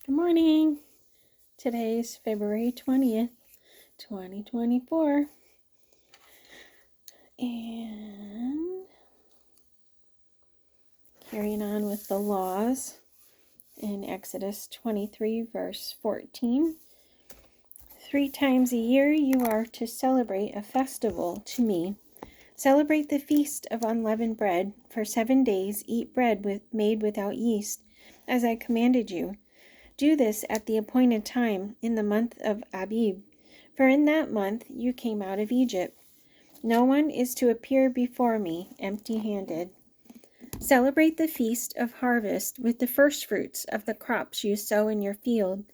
Good morning. Today's February 20th, 2024. And carrying on with the laws in Exodus 23, verse 14. 3 times a year you are to celebrate a festival to me. Celebrate the feast of unleavened bread. For 7 days eat bread made without yeast, as I commanded you. Do this at the appointed time in the month of Abib, for in that month you came out of Egypt. No one is to appear before me empty-handed. Celebrate the feast of harvest with the firstfruits of the crops you sow in your field.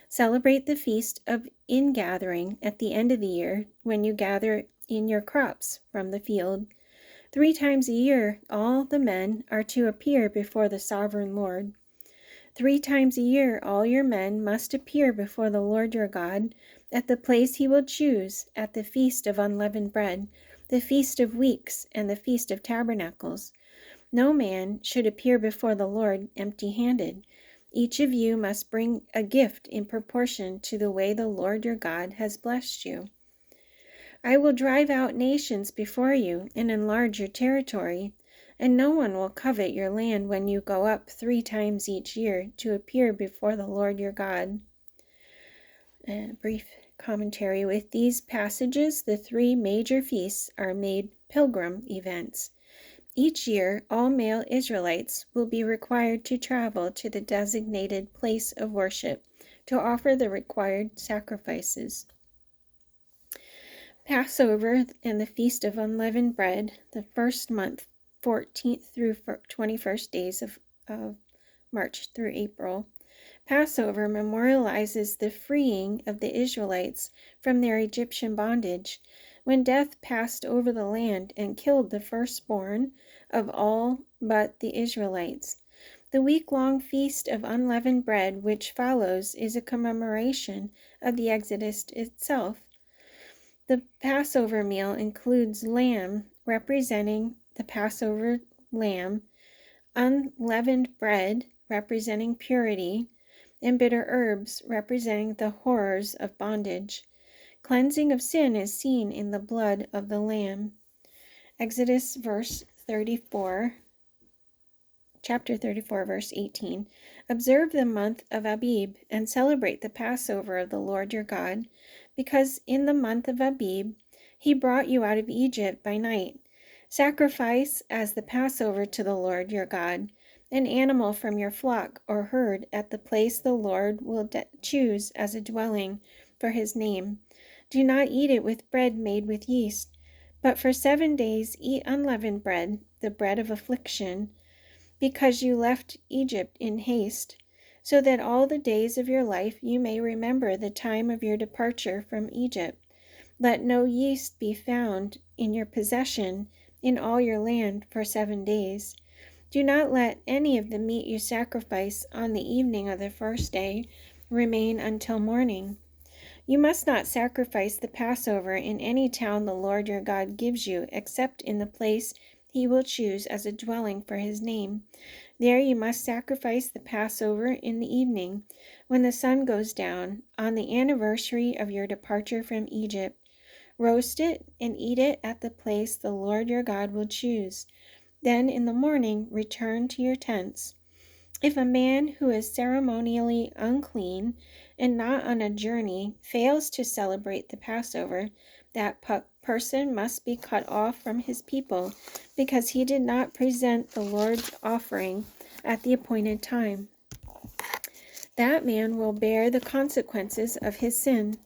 Celebrate the feast of ingathering at the end of the year, when you gather in your crops from the field. 3 times a year all the men are to appear before the sovereign Lord. 3 times a year all your men must appear before the Lord your God at the place he will choose, at the feast of unleavened bread, the feast of weeks, and the feast of tabernacles. No man should appear before the Lord empty-handed. Each of you must bring a gift in proportion to the way the Lord your God has blessed you. I will drive out nations before you and enlarge your territory, and no one will covet your land when you go up 3 times each year to appear before the Lord your God. A brief commentary. With these passages, the 3 major feasts are made pilgrim events. Each year, all male Israelites will be required to travel to the designated place of worship to offer the required sacrifices. Passover and the Feast of Unleavened Bread, the first month, 14th through 21st days of March through April. Passover memorializes the freeing of the Israelites from their Egyptian bondage, when death passed over the land and killed the firstborn of all but the Israelites. The week-long Feast of Unleavened Bread, which follows, is a commemoration of the Exodus itself. The Passover meal includes lamb, representing the Passover lamb, unleavened bread, representing purity, and bitter herbs, representing the horrors of bondage. Cleansing of sin is seen in the blood of the lamb. Exodus chapter 34, verse 18. Observe the month of Abib and celebrate the Passover of the Lord your God, because in the month of Abib he brought you out of Egypt by night. Sacrifice as the Passover to the Lord your God an animal from your flock or herd at the place the Lord will choose as a dwelling for his name. Do not eat it with bread made with yeast, but for 7 days eat unleavened bread, the bread of affliction, because you left Egypt in haste, so that all the days of your life you may remember the time of your departure from Egypt. Let no yeast be found in your possession in all your land for 7 days. Do not let any of the meat you sacrifice on the evening of the first day remain until morning. You must not sacrifice the Passover in any town the Lord your God gives you, except in the place he will choose as a dwelling for his name. There you must sacrifice the Passover in the evening, when the sun goes down, on the anniversary of your departure from Egypt. Roast it and eat it at the place the Lord your God will choose. Then in the morning return to your tents. If a man who is ceremonially unclean and not on a journey fails to celebrate the Passover, that person must be cut off from his people, because he did not present the Lord's offering at the appointed time. That man will bear the consequences of his sin.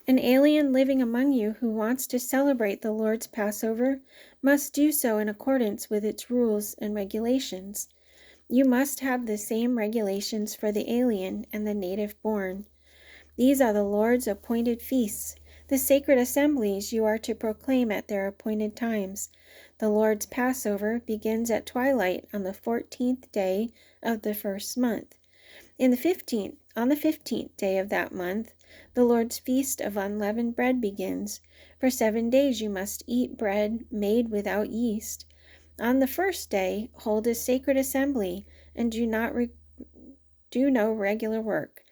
An alien living among you who wants to celebrate the Lord's Passover must do so in accordance with its rules and regulations. You must have the same regulations for the alien and the native born. These are the Lord's appointed feasts, the sacred assemblies you are to proclaim at their appointed times. The Lord's Passover begins at twilight on the 14th day of the first month. On the 15th day of that month, the Lord's Feast of Unleavened Bread begins. For 7 days you must eat bread made without yeast. On the first day, hold a sacred assembly, and do not do no regular work.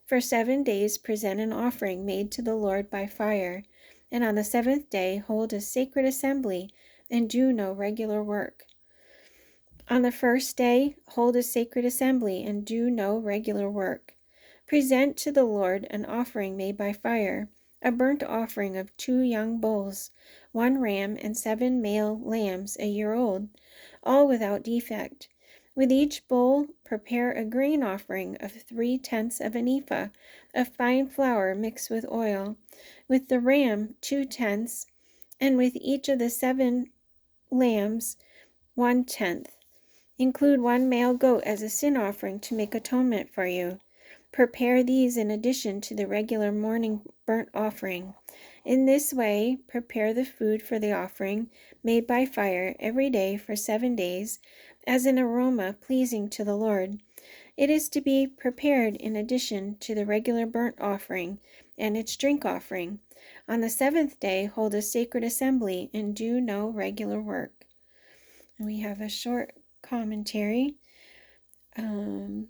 For 7 days present an offering made to the Lord by fire, and on the 7th day hold a sacred assembly, and do no regular work. On the 1st day hold a sacred assembly, and do no regular work. Present to the Lord an offering made by fire, a burnt offering of 2 young bulls, 1 ram, and 7 male lambs a year old, all without defect. With each bull prepare a grain offering of 3/10 of an ephah of fine flour mixed with oil. With the ram 2/10, and with each of the 7 lambs 1/10. Include 1 male goat as a sin offering to make atonement for you. Prepare these in addition to the regular morning burnt offering. In this way, prepare the food for the offering made by fire every day for 7 days as an aroma pleasing to the Lord. It is to be prepared in addition to the regular burnt offering and its drink offering. On the 7th day, hold a sacred assembly and do no regular work. And we have a short commentary. The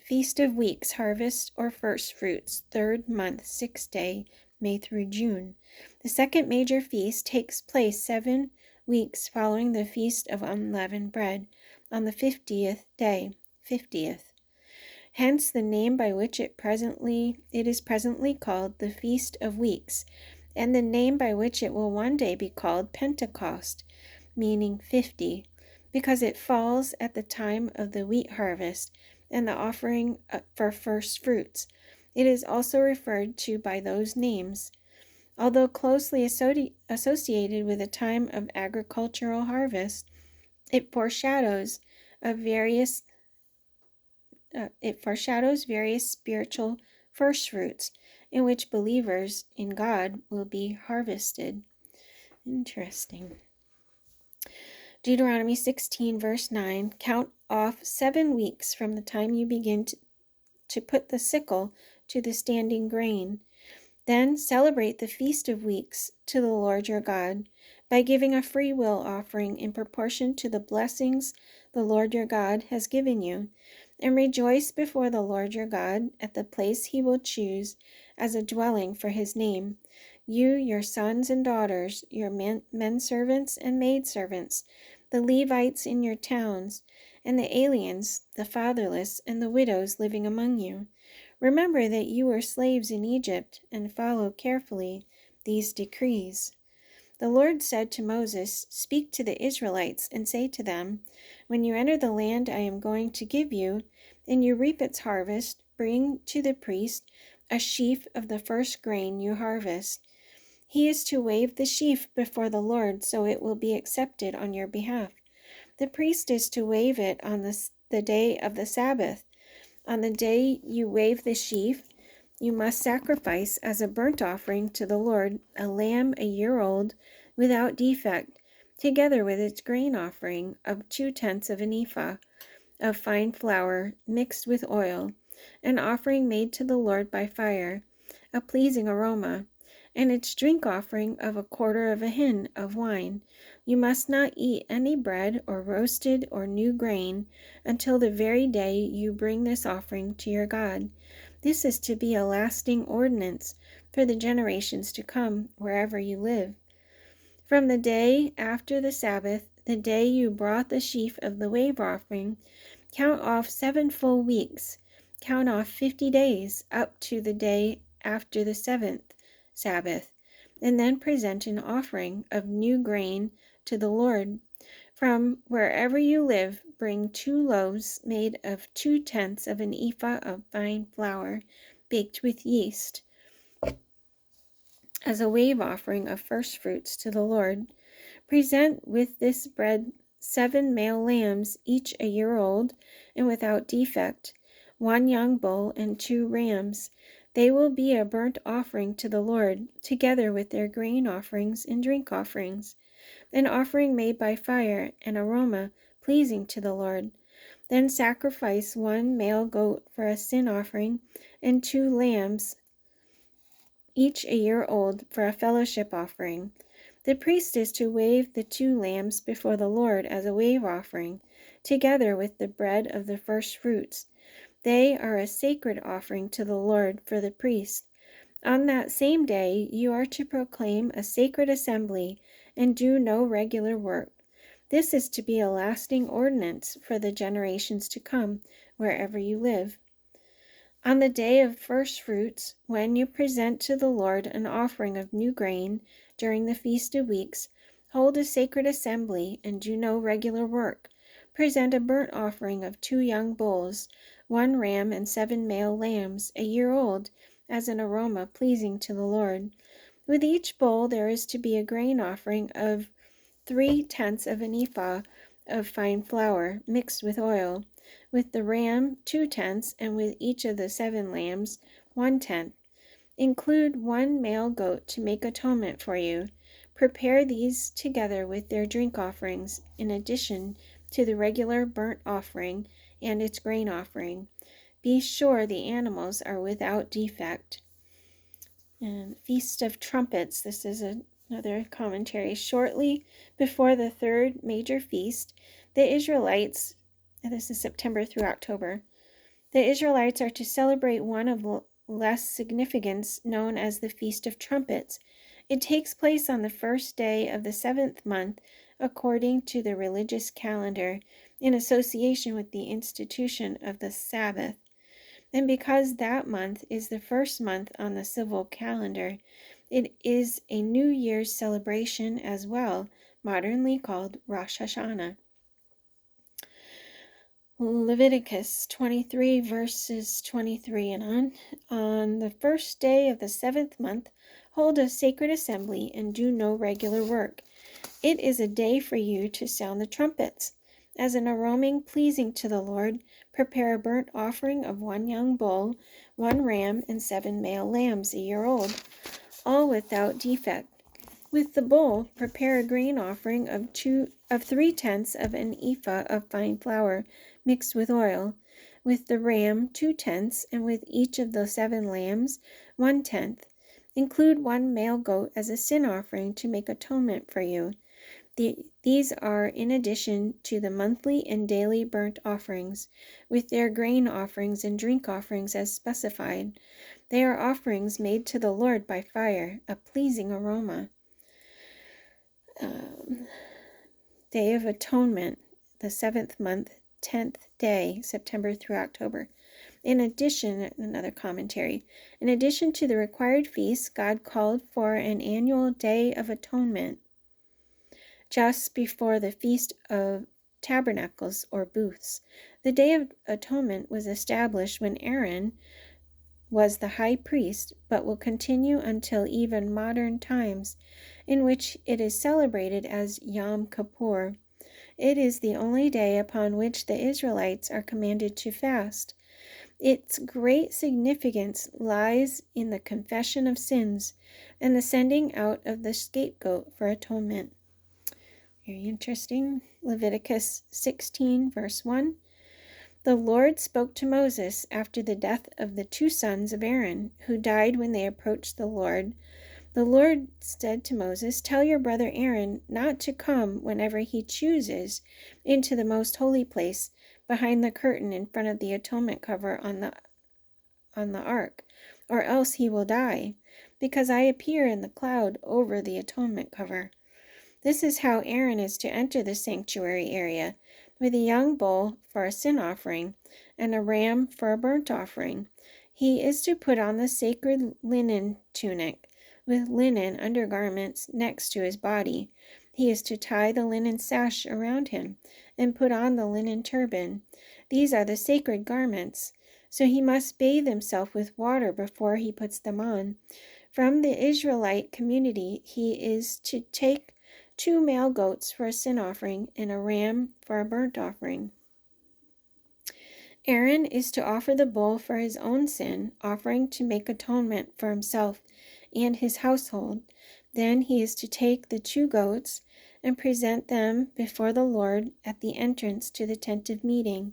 Feast of Weeks, Harvest or First Fruits, 3rd month, 6th day, May through June. The second major feast takes place 7 weeks following the Feast of Unleavened Bread, on the 50th day, 50th. Hence the name by which it is presently called the Feast of Weeks, and the name by which it will one day be called Pentecost, meaning 50, because it falls at the time of the wheat harvest and the offering for first fruits. It is also referred to by those names. Although closely associated with a time of agricultural harvest, it foreshadows various spiritual first fruits in which believers in God will be harvested. Interesting. Deuteronomy 16, verse 9, count off 7 weeks from the time you begin to put the sickle to the standing grain. Then celebrate the Feast of Weeks to the Lord your God by giving a free will offering in proportion to the blessings the Lord your God has given you, and rejoice before the Lord your God at the place he will choose as a dwelling for his name. You, your sons and daughters, your men servants and maid servants, the Levites in your towns, and the aliens, the fatherless, and the widows living among you. Remember that you were slaves in Egypt, and follow carefully these decrees. The Lord said to Moses, "Speak to the Israelites and say to them, when you enter the land I am going to give you, and you reap its harvest, bring to the priest a sheaf of the first grain you harvest. He is to wave the sheaf before the Lord, so it will be accepted on your behalf. The priest is to wave it on the day of the Sabbath. On the day you wave the sheaf, you must sacrifice as a burnt offering to the Lord a lamb a year old without defect, together with its grain offering of 2/10 of an ephah of fine flour mixed with oil, an offering made to the Lord by fire, a pleasing aroma, and its drink offering of 1/4 of a hin of wine. You must not eat any bread or roasted or new grain until the very day you bring this offering to your God. This is to be a lasting ordinance for the generations to come, wherever you live. From the day after the Sabbath, the day you brought the sheaf of the wave offering, count off 7 full weeks. Count off 50 days, up to the day after the 7th Sabbath, and then present an offering of new grain to the Lord. From wherever you live, bring 2 loaves made of 2/10 of an ephah of fine flour, baked with yeast, as a wave offering of first fruits to the Lord. Present with this bread 7 male lambs, each a year old and without defect, 1 young bull and 2 rams. They will be a burnt offering to the Lord, together with their grain offerings and drink offerings, an offering made by fire, an aroma pleasing to the Lord. Then sacrifice 1 male goat for a sin offering, and 2 lambs, each a year old, for a fellowship offering. The priest is to wave the 2 lambs before the Lord as a wave offering, together with the bread of the first fruits. They are a sacred offering to the Lord for the priest. On that same day you are to proclaim a sacred assembly and do no regular work. This is to be a lasting ordinance for the generations to come, wherever you live. On the day of first fruits, when you present to the Lord an offering of new grain during the Feast of Weeks, hold a sacred assembly and do no regular work. Present a burnt offering of 2 young bulls, 1 ram and 7 male lambs, a year old, as an aroma pleasing to the Lord. With each bull there is to be a grain offering of 3/10 of an ephah of fine flour mixed with oil. With the ram 2/10, and with each of the 7 lambs 1/10. Include 1 male goat to make atonement for you. Prepare these together with their drink offerings, in addition to the regular burnt offering and its grain offering. Be sure the animals are without defect. And Feast of Trumpets, this is another commentary. Shortly before the 3rd major feast, the Israelites, and this is September through October, the Israelites are to celebrate one of less significance known as the Feast of Trumpets. It takes place on the first day of the 7th month according to the religious calendar, in association with the institution of the Sabbath. And because that month is the first month on the civil calendar, it is a New Year's celebration as well, modernly called Rosh Hashanah. Leviticus 23 verses 23 and on the first day of the 7th month, hold a sacred assembly and do no regular work. It is a day for you to sound the trumpets. As an aroma pleasing to the Lord, prepare a burnt offering of 1 young bull, 1 ram, and 7 male lambs a year old, all without defect. With the bull, prepare a grain offering of 3/10 of an ephah of fine flour mixed with oil. With the ram, 2/10, and with each of the 7 lambs, 1/10. Include 1 male goat as a sin offering to make atonement for you. These are in addition to the monthly and daily burnt offerings, with their grain offerings and drink offerings as specified. They are offerings made to the Lord by fire, a pleasing aroma. Day of Atonement, the 7th month, 10th day, September through October. In addition, another commentary, in addition to the required feasts, God called for an annual Day of Atonement just before the Feast of Tabernacles or Booths. The Day of Atonement was established when Aaron was the high priest, but will continue until even modern times, in which it is celebrated as Yom Kippur. It is the only day upon which the Israelites are commanded to fast. Its great significance lies in the confession of sins and the sending out of the scapegoat for atonement. Very interesting. Leviticus 16, verse 1. The Lord spoke to Moses after the death of the 2 sons of Aaron, who died when they approached the Lord. The Lord said to Moses, "Tell your brother Aaron not to come whenever he chooses into the most holy place behind the curtain in front of the atonement cover on the ark, or else he will die, because I appear in the cloud over the atonement cover." This is how Aaron is to enter the sanctuary area, with a young bull for a sin offering and a ram for a burnt offering. He is to put on the sacred linen tunic with linen undergarments next to his body. He is to tie the linen sash around him and put on the linen turban. These are the sacred garments, so he must bathe himself with water before he puts them on. From the Israelite community, he is to take 2 male goats for a sin offering and a ram for a burnt offering. Aaron is to offer the bull for his own sin, offering to make atonement for himself and his household. Then he is to take the 2 goats and present them before the Lord at the entrance to the tent of meeting.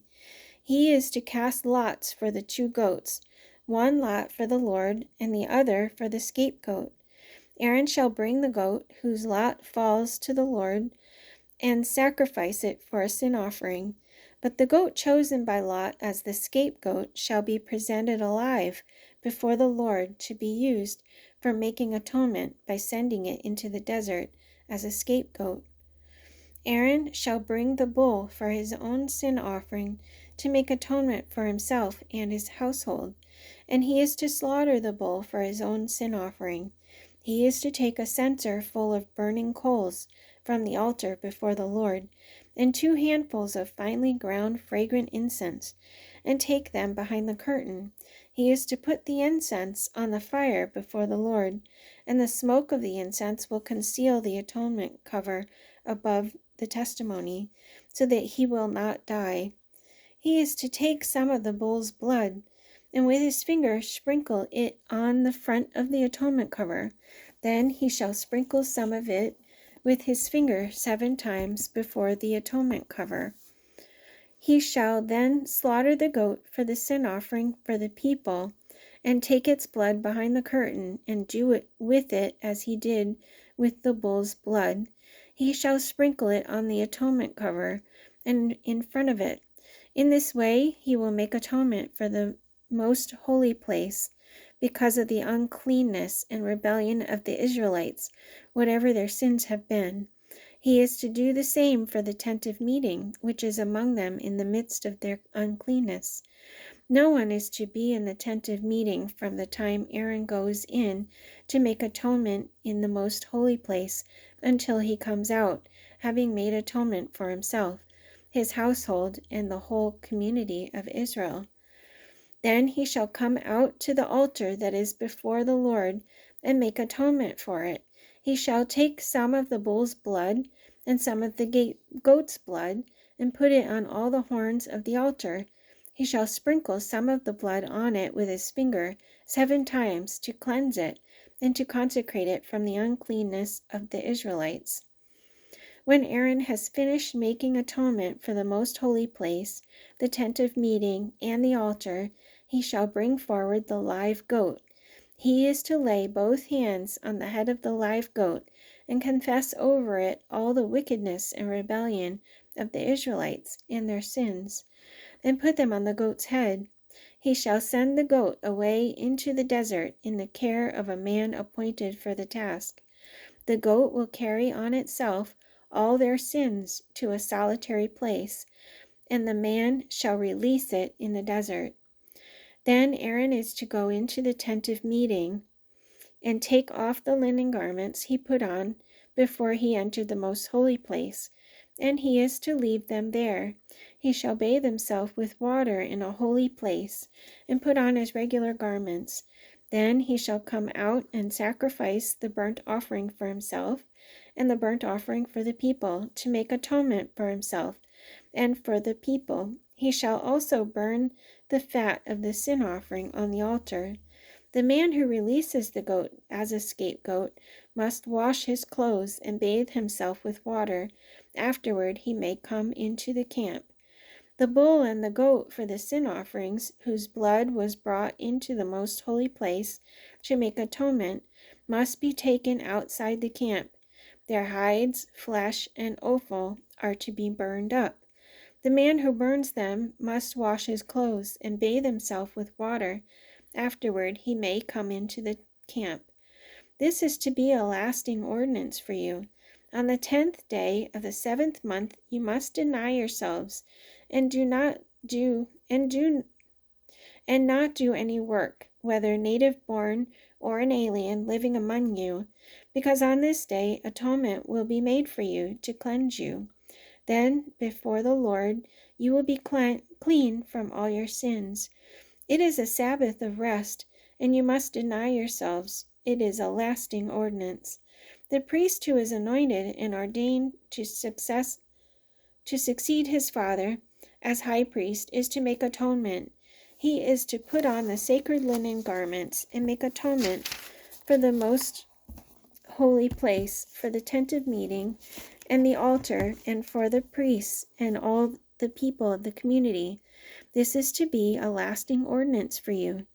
He is to cast lots for the 2 goats, 1 lot for the Lord and the other for the scapegoat. Aaron shall bring the goat whose lot falls to the Lord and sacrifice it for a sin offering, But the goat chosen by lot as the scapegoat shall be presented alive before the Lord to be used for making atonement by sending it into the desert as a scapegoat. Aaron shall bring the bull for his own sin offering to make atonement for himself and his household, and he is to slaughter the bull for his own sin offering. He is to take a censer full of burning coals from the altar before the Lord, and 2 handfuls of finely ground fragrant incense, and take them behind the curtain. He is to put the incense on the fire before the Lord, and the smoke of the incense will conceal the atonement cover above the testimony, so that he will not die. He is to take some of the bull's blood, and with his finger sprinkle it on the front of the atonement cover. Then he shall sprinkle some of it with his finger 7 times before the atonement cover. He shall then slaughter the goat for the sin offering for the people, and take its blood behind the curtain, and do it with it as he did with the bull's blood. He shall sprinkle it on the atonement cover and in front of it. In this way he will make atonement for the most holy place, because of the uncleanness and rebellion of the Israelites, whatever their sins have been. He is to do the same for the tent of meeting, which is among them in the midst of their uncleanness. No one is to be in the tent of meeting from the time Aaron goes in to make atonement in the most holy place until he comes out, having made atonement for himself, his household, and the whole community of Israel. Then he shall come out to the altar that is before the Lord and make atonement for it. He shall take some of the bull's blood and some of the goat's blood and put it on all the horns of the altar. He shall sprinkle some of the blood on it with his finger 7 times to cleanse it and to consecrate it from the uncleanness of the Israelites. When Aaron has finished making atonement for the most holy place, the tent of meeting, and the altar, he shall bring forward the live goat. He is to lay both hands on the head of the live goat and confess over it all the wickedness and rebellion of the Israelites and their sins, and put them on the goat's head. He shall send the goat away into the desert in the care of a man appointed for the task. The goat will carry on itself all their sins to a solitary place, and the man shall release it in the desert. Then Aaron is to go into the tent of meeting and take off the linen garments he put on before he entered the most holy place, and he is to leave them there. He shall bathe himself with water in a holy place, and put on his regular garments. Then he shall come out and sacrifice the burnt offering for himself, and the burnt offering for the people, to make atonement for himself and for the people. He shall also burn the fat of the sin offering on the altar. The man who releases the goat as a scapegoat must wash his clothes and bathe himself with water. Afterward he may come into the camp. The bull and the goat for the sin offerings, whose blood was brought into the most holy place to make atonement, must be taken outside the camp. Their hides, flesh, and offal are to be burned up. The man who burns them must wash his clothes and bathe himself with water. Afterward he may come into the camp. This is to be a lasting ordinance for you. On the 10th day of the 7th month you must deny yourselves, and not do any work, whether native born or an alien living among you, because on this day atonement will be made for you to cleanse you. Then before the Lord you will be clean from all your sins. It is a Sabbath of rest, and you must deny yourselves. It is a lasting ordinance. The priest who is anointed and ordained to succeed his father as high priest is to make atonement. He is to put on the sacred linen garments and make atonement for the most holy place, for the tent of meeting and the altar, and for the priests and all the people of the community. This is to be a lasting ordinance for you.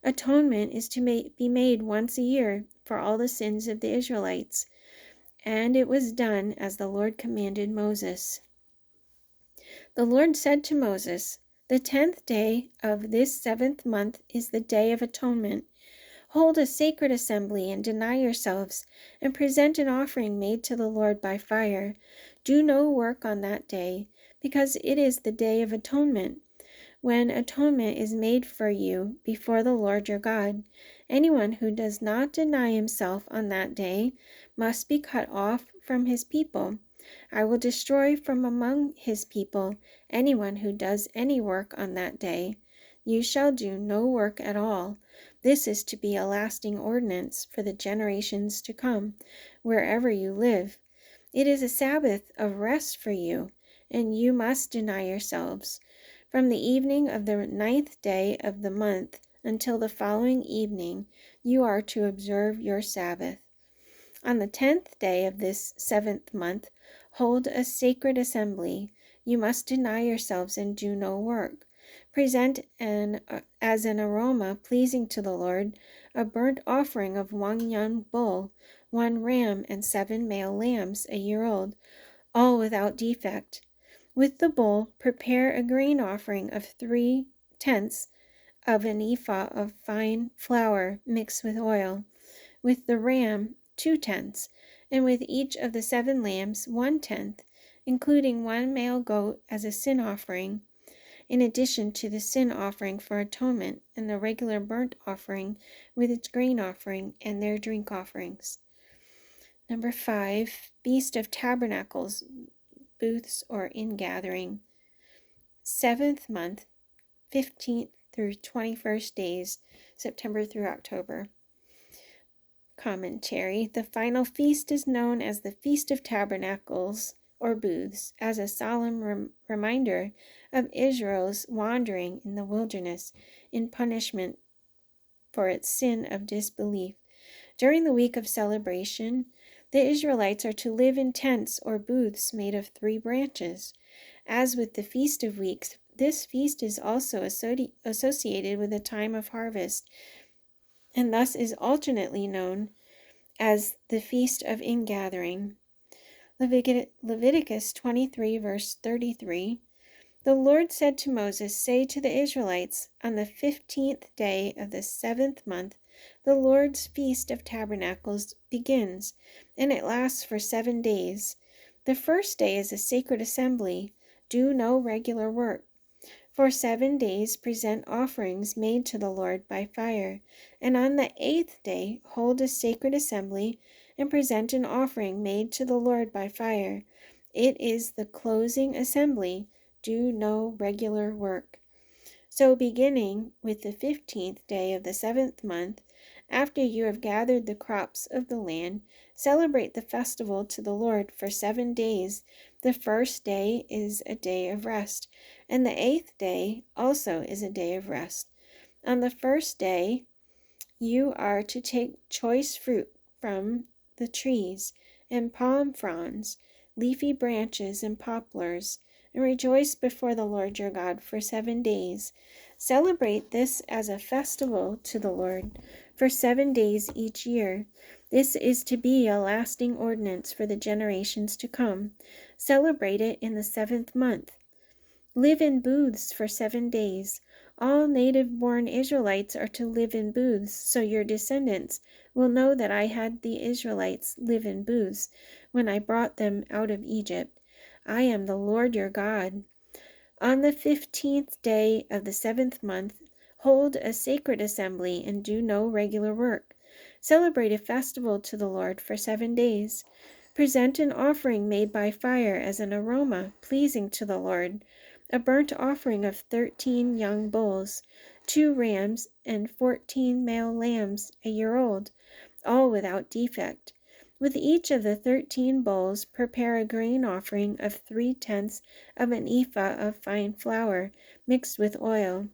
Atonement is to be made once a year for all the sins of the Israelites, and it was done as the Lord commanded Moses. The Lord said to Moses, "The 10th day of this 7th month is the Day of Atonement. Hold a sacred assembly and deny yourselves, and present an offering made to the Lord by fire. Do no work on that day, because it is the Day of Atonement, when atonement is made for you before the Lord your God. Anyone who does not deny himself on that day must be cut off from his people. I will destroy from among his people anyone who does any work on that day. You shall do no work at all. This is to be a lasting ordinance for the generations to come, wherever you live. It is a Sabbath of rest for you, and you must deny yourselves. From the evening of the 9th day of the month until the following evening, you are to observe your Sabbath. On the 10th day of this 7th month, hold a sacred assembly. You must deny yourselves and do no work. Present as an aroma pleasing to the Lord a burnt offering of 1 young bull, 1 ram, and 7 male lambs a year old, all without defect. With the bull, prepare a grain offering of 3/10 of an ephah of fine flour mixed with oil. With the ram, 2/10, and with each of the 7 lambs, 1/10, including 1 male goat as a sin offering, in addition to the sin offering for atonement and the regular burnt offering with its grain offering and their drink offerings. Number 5, Feast of Tabernacles, booths or ingathering. 7th month, 15th through 21st days, September through October. Commentary. The final feast is known as the Feast of Tabernacles or booths, as a solemn reminder of Israel's wandering in the wilderness in punishment for its sin of disbelief. During the week of celebration, the Israelites are to live in tents or booths made of 3 branches. As with the Feast of Weeks, this feast is also associated with a time of harvest, and thus is alternately known as the Feast of Ingathering. Leviticus 23, verse 33. The Lord said to Moses, "Say to the Israelites, on the 15th day of the 7th month, the Lord's Feast of Tabernacles begins, and it lasts for 7 days. The first day is a sacred assembly. Do no regular work. For 7 days present offerings made to the Lord by fire, and on the 8th day hold a sacred assembly and present an offering made to the Lord by fire. It is the closing assembly. Do no regular work." So beginning with the 15th day of the 7th month, after you have gathered the crops of the land, celebrate the festival to the Lord for 7 days. The first day is a day of rest, and the 8th day also is a day of rest. On the first day, you are to take choice fruit from the trees, and palm fronds, leafy branches, and poplars, and rejoice before the Lord your God for 7 days. Celebrate this as a festival to the Lord for 7 days each year. This is to be a lasting ordinance for the generations to come. Celebrate it in the 7th month. Live in booths for 7 days. All native-born Israelites are to live in booths, so your descendants will know that I had the Israelites live in booths when I brought them out of Egypt. I am the Lord your God. On the 15th day of the 7th month, hold a sacred assembly and do no regular work. Celebrate a festival to the Lord for 7 days. Present an offering made by fire as an aroma pleasing to the Lord, a burnt offering of 13 young bulls, 2 rams, and 14 male lambs a year old, all without defect. With each of the 13 bulls, prepare a grain offering of 3/10 of an ephah of fine flour mixed with oil.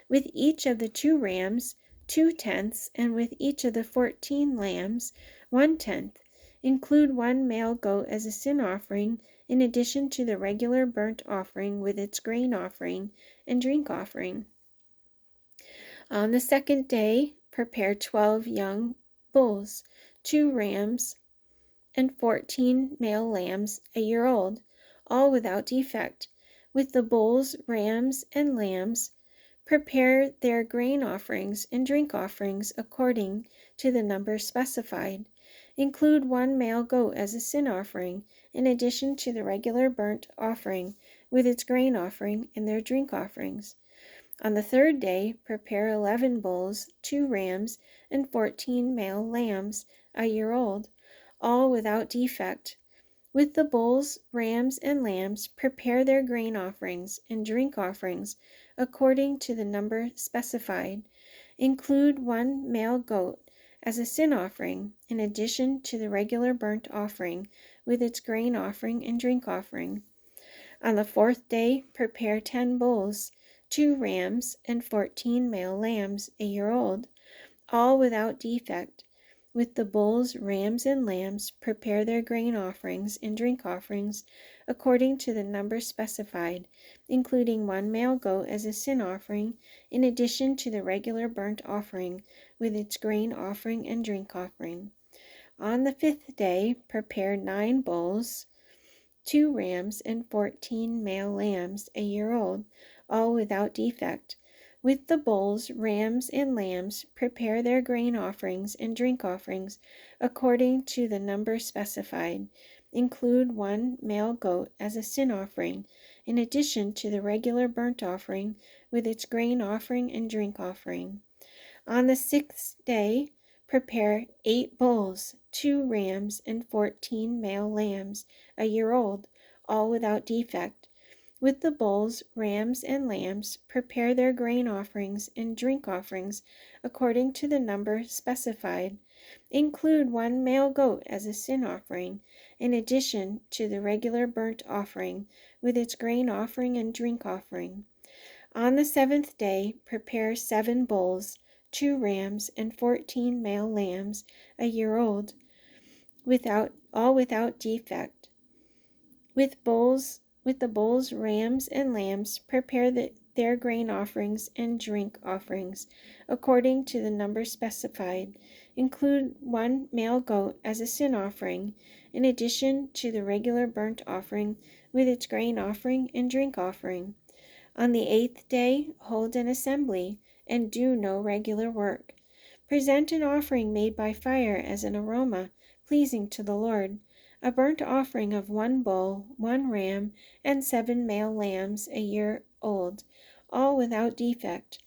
With each of the 2 rams, 2/10, and with each of the 14 lambs, 1/10. Include 1 male goat as a sin offering, in addition to the regular burnt offering with its grain offering and drink offering. On the 2nd day, prepare 12 young bulls, 2 rams, and 14 male lambs a year old, all without defect. With the bulls, rams, and lambs, prepare their grain offerings and drink offerings according to the number specified. Include one male goat as a sin offering, in addition to the regular burnt offering with its grain offering and their drink offerings. On the third day, prepare 11 bulls, 2 rams, and 14 male lambs, a year old, all without defect. With the bulls, rams, and lambs, prepare their grain offerings and drink offerings according to the number specified. Include one male goat as a sin offering, in addition to the regular burnt offering with its grain offering and drink offering. On the fourth day, prepare 10 bulls, 2 rams, and 14 male lambs, a year old, all without defect. With the bulls, rams, and lambs, prepare their grain offerings and drink offerings according to the number specified, including one male goat as a sin offering, in addition to the regular burnt offering with its grain offering and drink offering. On the fifth day, prepare 9 bulls, 2 rams, and 14 male lambs, a year old, all without defect. With the bulls, rams, and lambs, prepare their grain offerings and drink offerings according to the number specified. Include one male goat as a sin offering, in addition to the regular burnt offering with its grain offering and drink offering. On the sixth day, prepare 8 bulls, 2 rams, and 14 male lambs, a year old, all without defect. With the bulls, rams, and lambs, prepare their grain offerings and drink offerings according to the number specified. Include one male goat as a sin offering, in addition to the regular burnt offering with its grain offering and drink offering. On the seventh day, prepare 7 bulls, 2 rams, and 14 male lambs, a year old, without defect. With the bulls, rams, and lambs, prepare their grain offerings and drink offerings according to the number specified. Include one male goat as a sin offering, in addition to the regular burnt offering with its grain offering and drink offering. On the 8th day, hold an assembly, and do no regular work. Present an offering made by fire as an aroma, pleasing to the Lord, a burnt offering of 1 bull, 1 ram, and 7 male lambs, a year old, all without defect.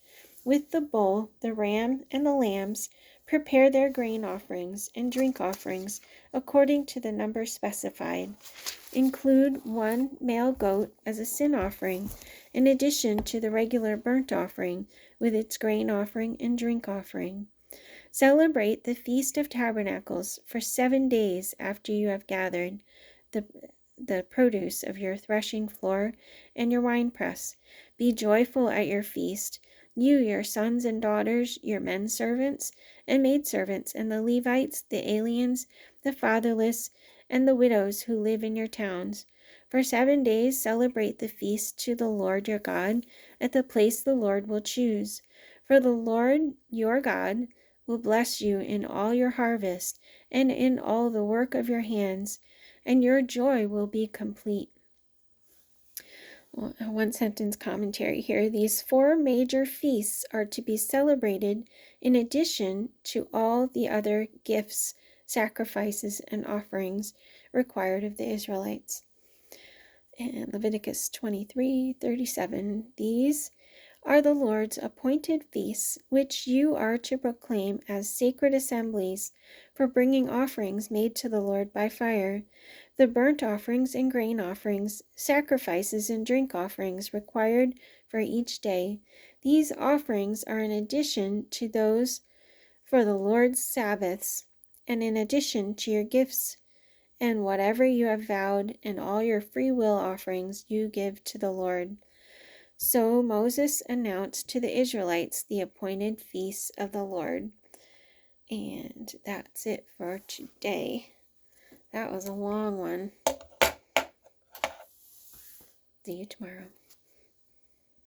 With the bull, the ram, and the lambs, prepare their grain offerings and drink offerings according to the number specified. Include one male goat as a sin offering, in addition to the regular burnt offering with its grain offering and drink offering. Celebrate the Feast of Tabernacles for 7 days after you have gathered the produce of your threshing floor and your winepress. Be joyful at your feast, you, your sons and daughters, your men servants and maidservants, and the Levites, the aliens, the fatherless, and the widows who live in your towns. For 7 days celebrate the feast to the Lord your God at the place the Lord will choose. For the Lord your God will bless you in all your harvest and in all the work of your hands, and your joy will be complete. Well, a one-sentence commentary here. These 4 major feasts are to be celebrated in addition to all the other gifts, sacrifices, and offerings required of the Israelites. And Leviticus 23:37. These are the Lord's appointed feasts, which you are to proclaim as sacred assemblies for bringing offerings made to the Lord by fire, the burnt offerings and grain offerings, sacrifices and drink offerings required for each day. These offerings are in addition to those for the Lord's Sabbaths, and in addition to your gifts and whatever you have vowed, and all your free will offerings you give to the Lord. So Moses announced to the Israelites the appointed feasts of the Lord. And that's it for today. That was a long one. See you tomorrow.